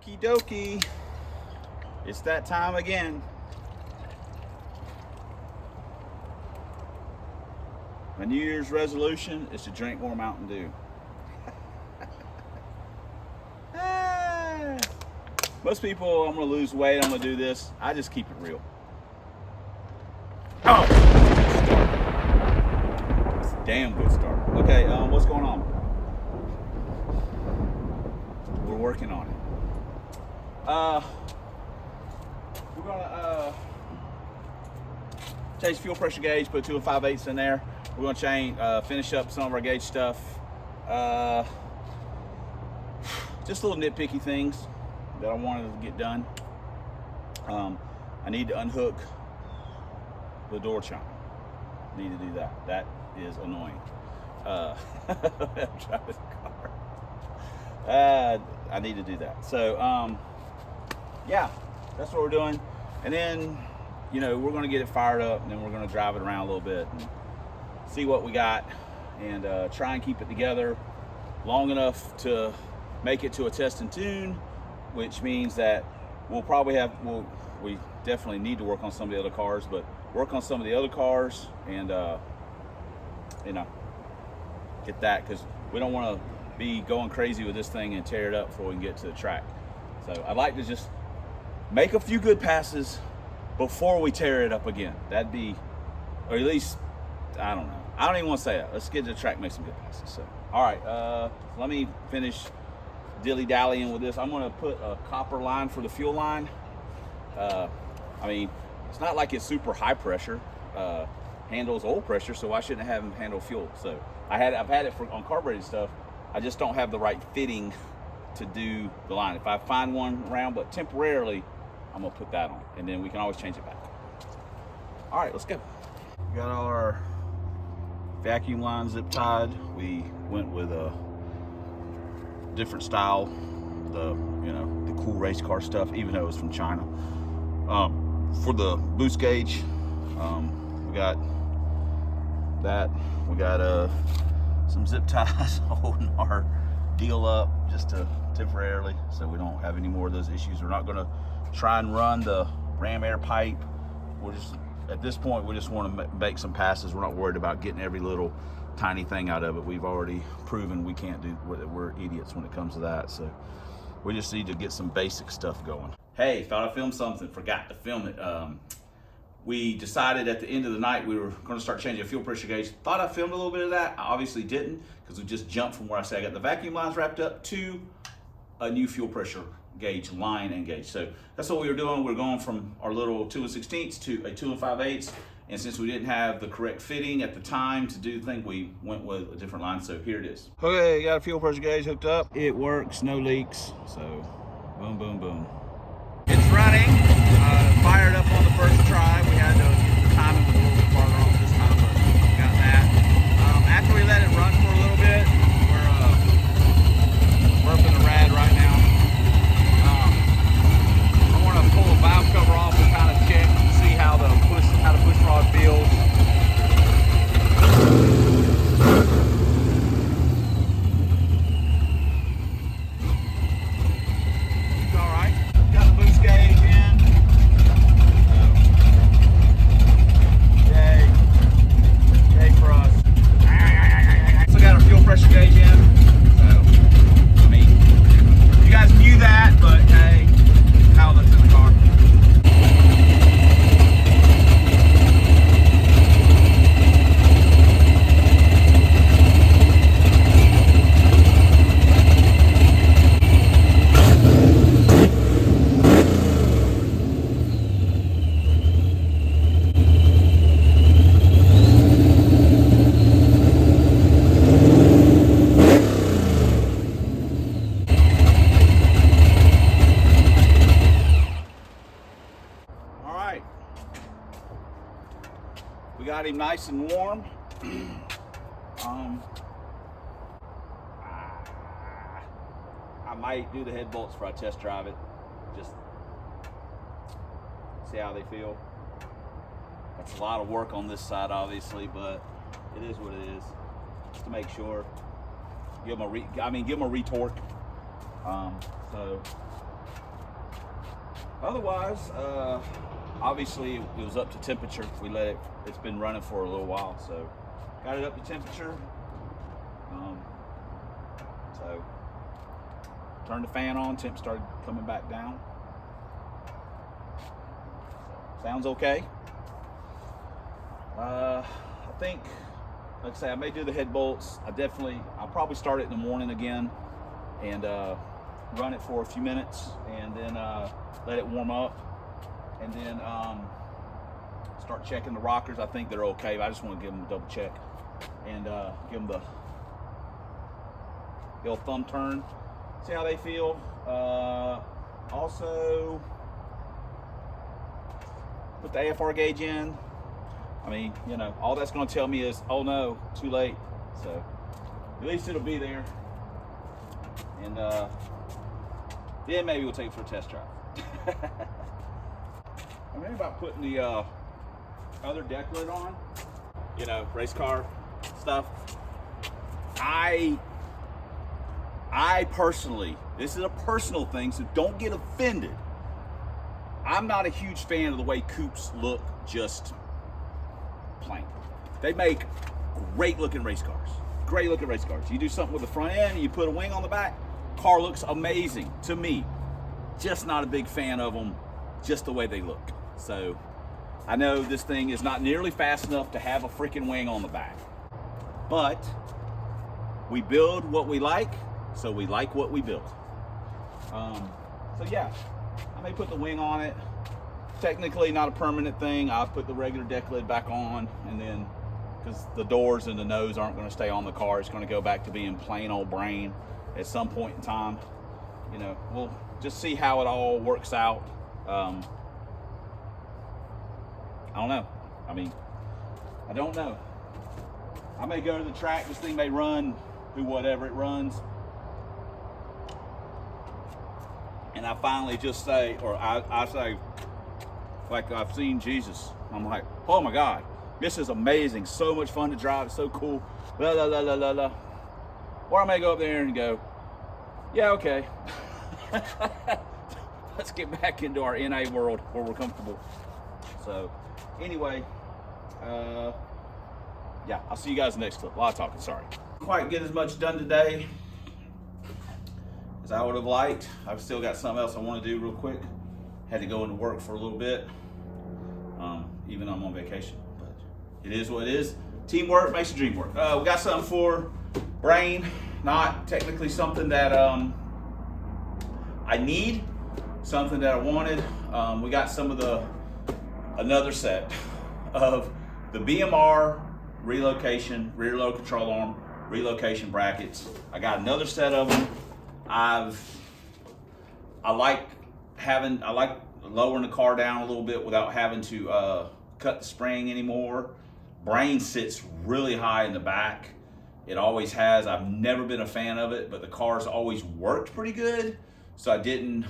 Okie dokie. It's that time again. My New Year's resolution is to drink more Mountain Dew. Most people, I'm gonna lose weight, I'm gonna do this. I just keep it real. Oh! It's a damn good start. Okay, what's going on? We're working on it. We're gonna change fuel pressure gauge, put 2 5/8 in there. We're gonna change, finish up some of our gauge stuff. Just little nitpicky things that I wanted to get done. I need to unhook the door chime. Need to do that. That is annoying. I'm driving the car. I need to do that. So yeah, that's what we're doing. And then, you know, we're gonna get it fired up, and then we're gonna drive it around a little bit and see what we got, and try and keep it together long enough to make it to a test and tune, which means that we'll probably have, we definitely need to work on some of the other cars, but work on some of the other cars and you know, get that, because we don't want to be going crazy with this thing and tear it up before we can get to the track. So I'd like to just make a few good passes before we tear it up again. That'd be, or at least, I don't know. I don't even want to say that. Let's get to the track, make some good passes. So, all right, let me finish dilly-dallying with this. I'm going to put a copper line for the fuel line. I mean, it's not like it's super high pressure. Handles oil pressure, so why shouldn't I have them handle fuel? So I've had it on carbureted stuff. I just don't have the right fitting to do the line. If I find one around, but temporarily, I'm gonna put that on, and then we can always change it back. All right, let's go. We got all our vacuum lines zip tied. We went with a different style, the cool race car stuff, even though it was from China. For the boost gauge, we got that. We got some zip ties holding our deal up just to temporarily, so we don't have any more of those issues. We're not going to try and run the ram air pipe. We're just, at this point, we just want to make some passes. We're not worried about getting every little tiny thing out of it. We've already proven we can't do, we're idiots when it comes to that. So we just need to get some basic stuff going. Hey, thought I filmed something, forgot to film it. We decided at the end of the night we were going to start changing fuel pressure gauge. Thought I filmed a little bit of that. I obviously didn't, because we just jumped from where I said I got the vacuum lines wrapped up to a new fuel pressure gauge line and gauge. So that's what we were doing. We're going from our little 2 16ths to a 2 5/8. And since we didn't have the correct fitting at the time to do the thing, we went with a different line. So here it is. Okay, got a fuel pressure gauge hooked up. It works, no leaks. So boom, boom, boom. It's running. Fired up on the first try. We had to get the timing was a little bit farther off this time, but we got that. After we let it run for a little bit, we're burping the rad right now. I want to pull the valve cover off and kind of check and see how the push rod feels. We got him nice and warm. I might do the head bolts before I test drive it. Just see how they feel. That's a lot of work on this side, obviously, but it is what it is. Just to make sure. Give them a retorque. So Otherwise, obviously it was up to temperature. We let it, it's been running for a little while, so got it up to temperature. So turned the fan on, temp started coming back down. Sounds okay. I think, like I say, I may do the head bolts. I'll probably start it in the morning again and run it for a few minutes and then let it warm up and then start checking the rockers. I think they're okay, but I just want to give them a double check and give them the old thumb turn, see how they feel. Also, put the AFR gauge in. I mean, you know, all that's going to tell me is, oh no, too late. So at least it'll be there. And then maybe we'll take it for a test drive. I'm thinking about putting the other deck lid on, you know, race car stuff. I personally, this is a personal thing, so don't get offended. I'm not a huge fan of the way coupes look just plain. They make great looking race cars. Great looking race cars. You do something with the front end, you put a wing on the back, car looks amazing to me. Just not a big fan of them, just the way they look. So I know this thing is not nearly fast enough to have a freaking wing on the back, but we build what we like, so we like what we build. So yeah, I may put the wing on it. Technically not a permanent thing. I'll put the regular deck lid back on, and then because the doors and the nose aren't going to stay on the car, it's going to go back to being plain old brain at some point in time. You know, we'll just see how it all works out. I don't know. I mean, I don't know. I may go to the track. This thing may run through whatever it runs. And I finally just say, or I say, like I've seen Jesus. I'm like, oh my God, this is amazing. So much fun to drive. It's so cool. La, la, la, la, la, la. Or I may go up there and go, yeah, okay. Let's get back into our NA world where we're comfortable. So anyway, yeah, I'll see you guys in the next clip. A lot of talking, sorry. Quite get as much done today as I would have liked. I've still got something else I want to do real quick. Had to go into work for a little bit, even though I'm on vacation, but it is what it is. Teamwork makes the dream work. We got something for Brain, not technically something that I need, something that I wanted. We got some of another set of the BMR relocation, rear load control arm, relocation brackets. I got another set of them. I like lowering the car down a little bit without having to cut the spring anymore. Brain sits really high in the back. It always has. I've never been a fan of it, but the car's always worked pretty good. So I didn't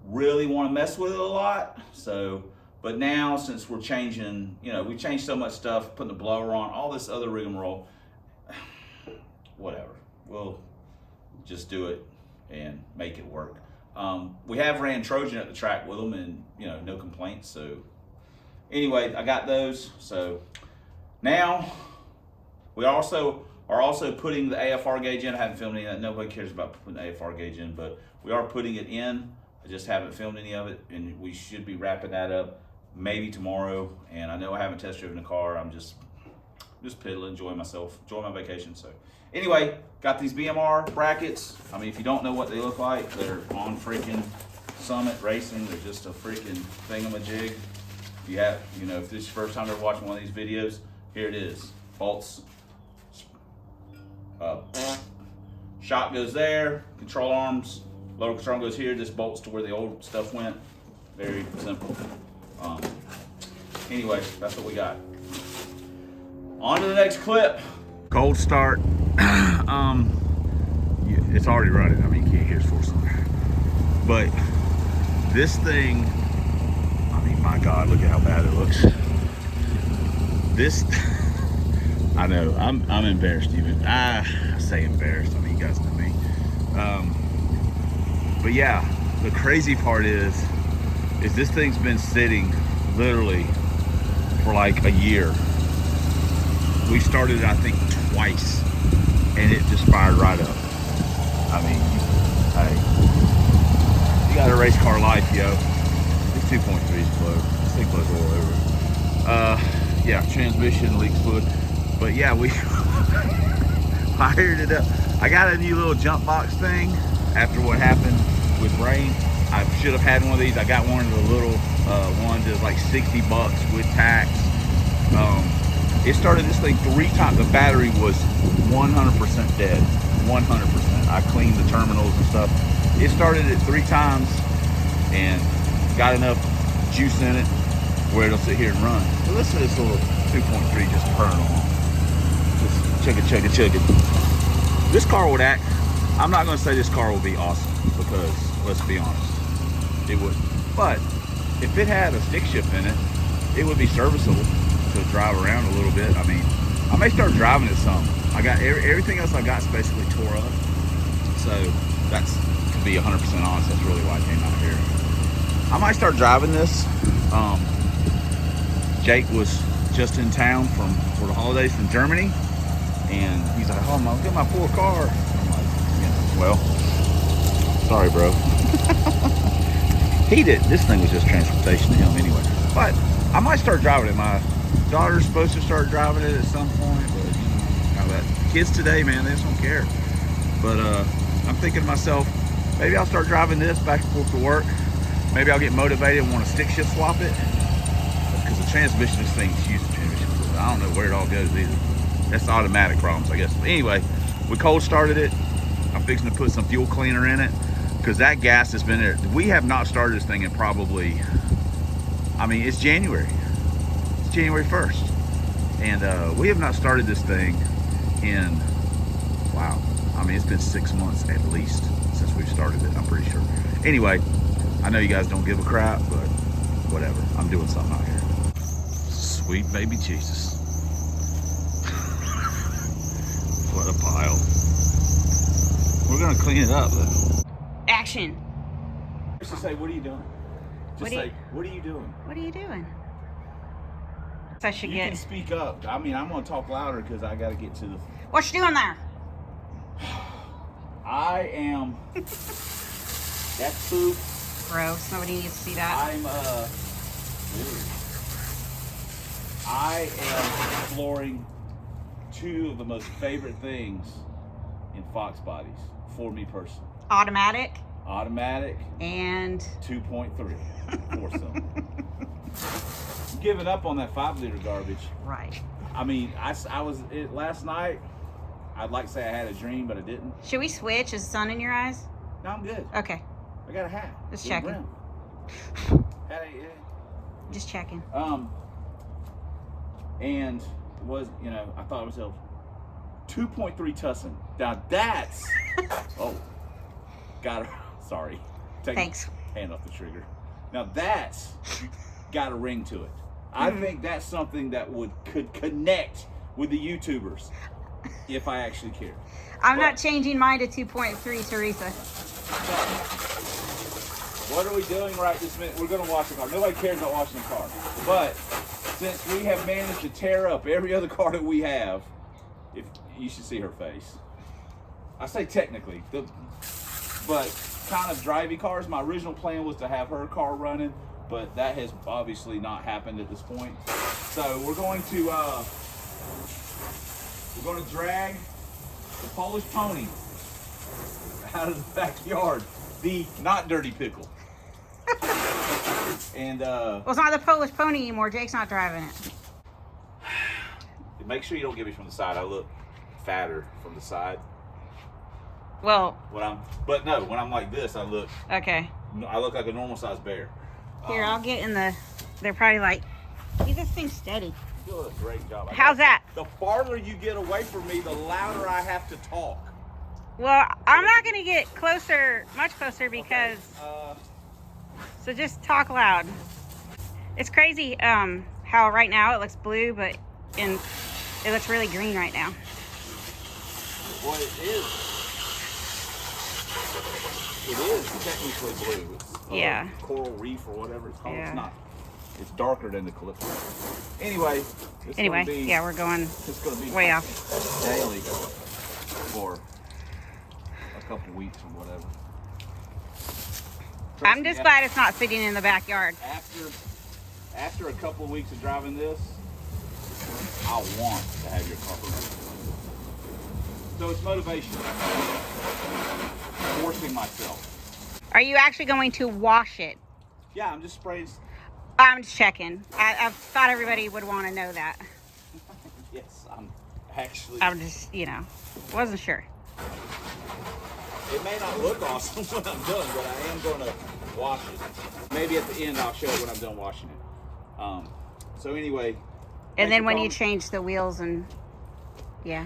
really want to mess with it a lot. So, but now since we're changing, you know, we changed so much stuff, putting the blower on, all this other rigmarole, whatever. We'll just do it and make it work. We have ran Trojan at the track with them, and you know, no complaints. So anyway, I got those. So now we are also putting the AFR gauge in. I haven't filmed any of that. Nobody cares about putting the AFR gauge in, but we are putting it in. I just haven't filmed any of it, and we should be wrapping that up maybe tomorrow. And I know I haven't test driven the car. I'm just piddling, enjoying myself, enjoying my vacation. So anyway, got these BMR brackets. I mean, if you don't know what they look like, they're on freaking Summit Racing. They're just a freaking thingamajig. You have, you know, if this is your first time ever watching one of these videos, here it is. Bolts. Shock goes there. Control arms. Lower control arm goes here. This bolts to where the old stuff went. Very simple. Anyway, that's what we got. On to the next clip. Cold start. It's already running. I mean, you can't hear it's 4-cylinder. But this thing, I mean, my God, look at how bad it looks. This, I know, I'm embarrassed even. I say embarrassed. I mean, you guys know me. But yeah, the crazy part is is this thing's been sitting literally for like a year. We started it, I think, twice, and it just fired right up. I mean, hey, you got a race car life, yo. This 2.3 is blow. This thing blows all over. Yeah, transmission leaks fluid. But yeah, we fired it up. I got a new little jump box thing after what happened with rain. I should have had one of these. I got one of the little ones that's like $60 with tax. It started this thing 3 times. The battery was 100% dead. 100%. I cleaned the terminals and stuff. It started it 3 times and got enough juice in it where it'll sit here and run. So listen to this little 2.3 just purring along. Just chug it, chug it, chug it. This car would act, I'm not gonna say this car will be awesome because let's be honest, it wouldn't. But if it had a stick shift in it, it would be serviceable to drive around a little bit. I mean, I may start driving it some. I got everything else I got is basically tore up. So that's, to be 100% honest, that's really why I came out here. I might start driving this. Jake was just in town for the holidays from Germany, and he's like, "Oh, I'm gonna get my poor car." I'm like, "Yeah, well, sorry, bro." He did. This thing was just transportation to him anyway. But I might start driving it. My daughter's supposed to start driving it at some point, but you know how that kids today, man, they just don't care. But I'm thinking to myself, maybe I'll start driving this back and forth to work. Maybe I'll get motivated and want to stick shift swap it. Because the transmission, this thing's huge transmission. I don't know where it all goes either. That's the automatic problems, I guess. But anyway, we cold started it. I'm fixing to put some fuel cleaner in it because that gas has been there. We have not started this thing in probably, I mean, it's January. It's January 1st. And we have not started this thing in, wow. I mean, it's been 6 months at least since we've started it, I'm pretty sure. Anyway, I know you guys don't give a crap, but whatever. I'm doing something out here. Sweet baby Jesus. What a pile. We're gonna clean it up though. Action. Just say, what are you doing? Just say, what are you doing? What are you doing? So I should you can speak up. I mean, I'm gonna talk louder because I gotta get to the... What you doing there? I am... That's poop. Gross. Nobody needs to see that. I am exploring 2 of the most favorite things in Fox bodies for me personally. Automatic. Automatic. And 2.3 4-cylinder. I'm giving up on that 5-liter garbage. Right. I mean, I was last night. I'd like to say I had a dream, but I didn't. Should we switch? Is the sun in your eyes? No, I'm good. Okay. I got a hat. Just checking. Just checking. And was, you know, I thought to myself, 2.3 Tussin. Now that's, oh, got her, sorry. Thanks. Hand off the trigger. Now that's got a ring to it. I think that's something that could connect with the YouTubers if I actually cared. I'm not changing mine to 2.3, Teresa. What are we doing right this minute? We're going to wash the car. Nobody cares about washing the car. But since we have managed to tear up every other car that we have, if you should see her face. I say technically, but kind of drivey cars. My original plan was to have her car running, but that has obviously not happened at this point. So we're going to drag the Polish pony out of the backyard. The not dirty pickle. And well, it's not the Polish pony anymore. Jake's not driving it. Make sure you don't get me from the side. I look fatter from the side. Well, when I'm like this, I look like a normal sized bear. Here, I'll get in the. They're probably like, get this thing steady. You do a great job. How's that? The farther you get away from me, the louder I have to talk. Well, I'm not going to get closer, much closer, because... so just talk loud. It's crazy how right now it looks blue, but it looks really green right now. Well, it is. It is technically blue. Yeah. Coral reef or whatever it's called. Yeah. It's not. It's darker than the Calypso. Anyway. Yeah, we're going it's gonna be way off. daily for a couple weeks or whatever. I'm just glad it's not sitting in the backyard. After a couple of weeks of driving this, I want to have your car running. So it's motivation. Forcing myself. Are you actually going to wash it? Yeah, I'm just spraying. I'm just checking. I thought everybody would want to know that. Yes, I'm just, wasn't sure. It may not look awesome when I'm done, but I am going to wash it. Maybe at the end I'll show it when I'm done washing it. So anyway. And then when you change the wheels and, yeah.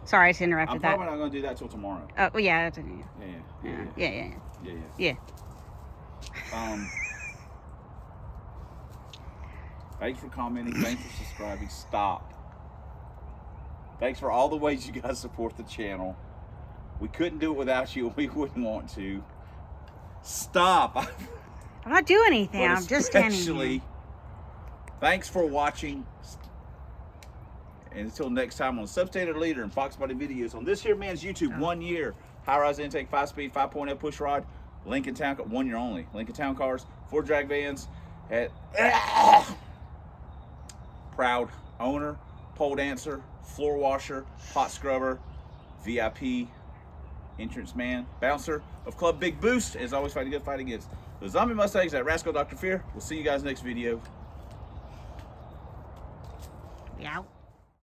Sorry to interrupt that. I'm probably not going to do that till tomorrow. Oh, well, yeah. Yeah. Thanks for commenting. Thanks for subscribing. Stop. Thanks for all the ways you guys support the channel. We couldn't do it without you. We wouldn't want to. Stop. I'm not doing anything. I'm just standing here. Thanks for watching. And until next time on Substandard Leader and Fox Body videos on this here man's YouTube, 1 year. High-rise intake, 5-speed, 5.0 push rod. Lincoln Town, 1 year only. Lincoln Town cars, 4 drag vans. At proud owner, pole dancer, floor washer, hot scrubber, VIP, entrance man, bouncer of Club Big Boost. As always, fighting good, fight against the zombie Mustangs at Rascal Dr. Fear. We'll see you guys next video. Yeah.